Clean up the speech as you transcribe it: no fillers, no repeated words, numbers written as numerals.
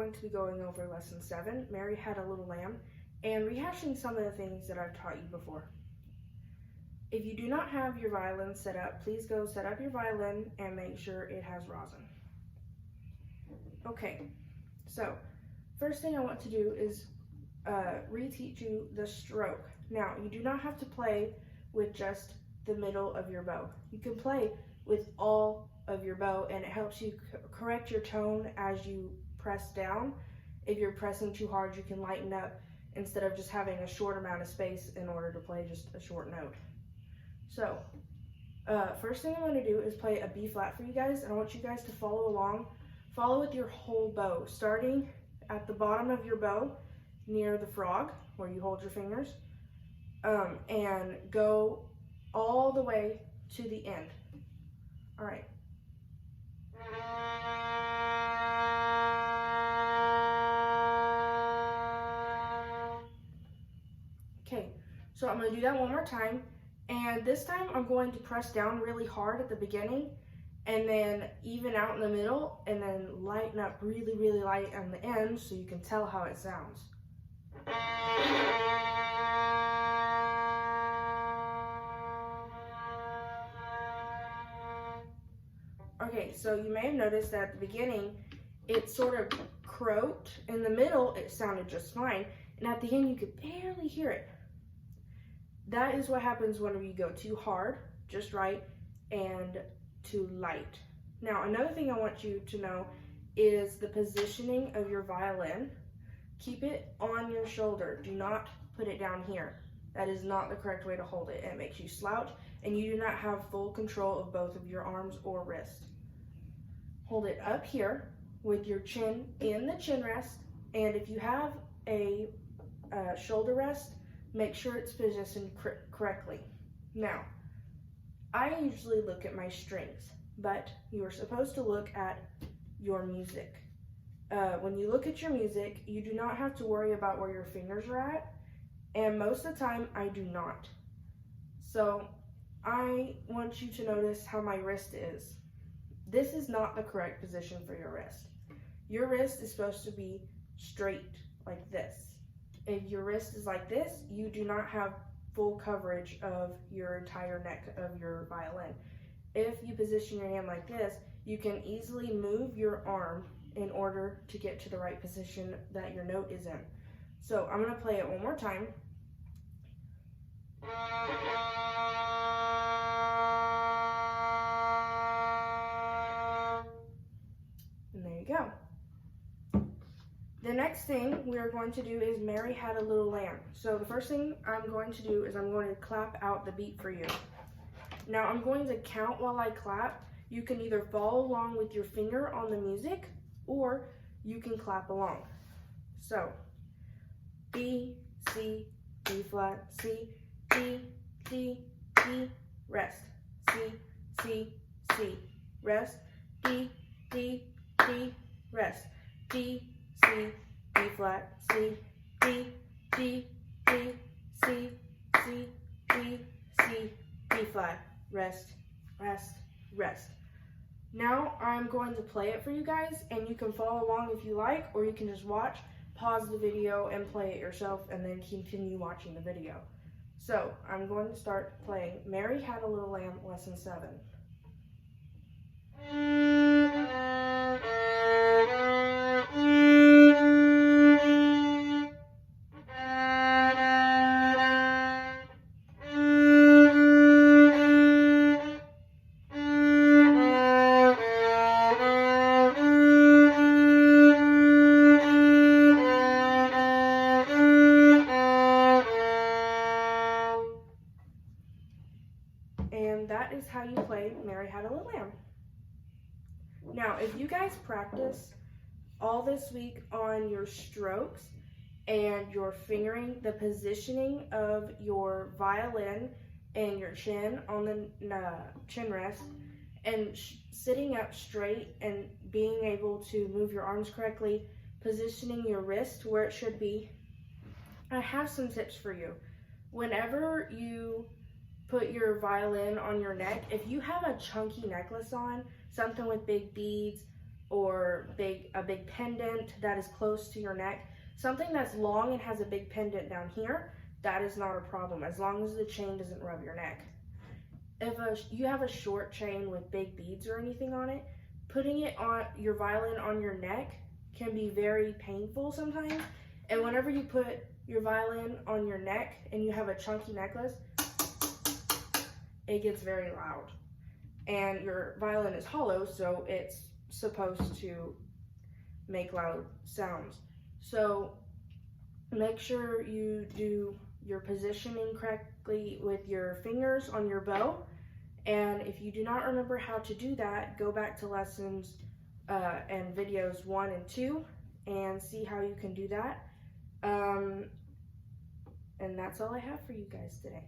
going to be going over lesson 7, Mary Had a Little Lamb, and rehashing some of the things that I've taught you before. If you do not have your violin set up, please go set up your violin and make sure it has rosin. Okay, so first thing I want to do is reteach you the stroke. Now, you do not have to play with just the middle of your bow. You can play with all of your bow, and it helps you correct your tone as you press down. If you're pressing too hard, you can lighten up instead of just having a short amount of space in order to play just a short note. So, first thing I'm going to do is play a B flat for you guys, and I want you guys to follow along. Follow with your whole bow, starting at the bottom of your bow near the frog where you hold your fingers, and go all the way to the end. All right. Okay, so I'm going to do that one more time, and this time I'm going to press down really hard at the beginning and then even out in the middle and then lighten up really, really light on the end so you can tell how it sounds. Okay, so you may have noticed that at the beginning it sort of croaked. In the middle it sounded just fine, and at the end you could barely hear it. That is what happens whenever you go too hard, just right, and too light. Now, another thing I want you to know is the positioning of your violin. Keep it on your shoulder. Do not put it down here. That is not the correct way to hold it. It makes you slouch, and you do not have full control of both of your arms or wrist. Hold it up here with your chin in the chin rest, and if you have a shoulder rest, make sure it's positioned correctly. Now, I usually look at my strings, but you are supposed to look at your music. When you look at your music, you do not have to worry about where your fingers are at, and most of the time, I do not. So, I want you to notice how my wrist is. This is not the correct position for your wrist. Your wrist is supposed to be straight, like this. If your wrist is like this, you do not have full coverage of your entire neck of your violin. If you position your hand like this, you can easily move your arm in order to get to the right position that your note is in. So I'm going to play it one more time. And there you go. The next thing we are going to do is Mary Had a Little Lamb. So the first thing I'm going to do is I'm going to clap out the beat for you. Now I'm going to count while I clap. You can either follow along with your finger on the music or you can clap along. So B, C, B flat, C, D, D, D, rest, C, C, C, rest, D, D, D, rest, D, C, B flat, C, D, D, D, C, C, D, C, B flat, rest, rest, rest. Now I'm going to play it for you guys, and you can follow along if you like, or you can just watch, pause the video, and play it yourself, and then continue watching the video. So I'm going to start playing Mary Had a Little Lamb, lesson 7. And that is how you play Mary Had a Little Lamb. Now, if you guys practice all this week on your strokes and your fingering, the positioning of your violin and your chin on the chin rest, and sitting up straight and being able to move your arms correctly, positioning your wrist where it should be, I have some tips for you. Whenever you put your violin on your neck, if you have a chunky necklace on, something with big beads, or a big pendant that is close to your neck. Something that's long and has a big pendant down here, that is not a problem as long as the chain doesn't rub your neck. If you have a short chain with big beads or anything on it, putting it on your violin on your neck can be very painful sometimes. And whenever you put your violin on your neck and you have a chunky necklace, it gets very loud. And your violin is hollow, so it's supposed to make loud sounds. So make sure you do your positioning correctly with your fingers on your bow. And if you do not remember how to do that, go back to lessons and videos 1 and 2 and see how you can do that. And that's all I have for you guys today.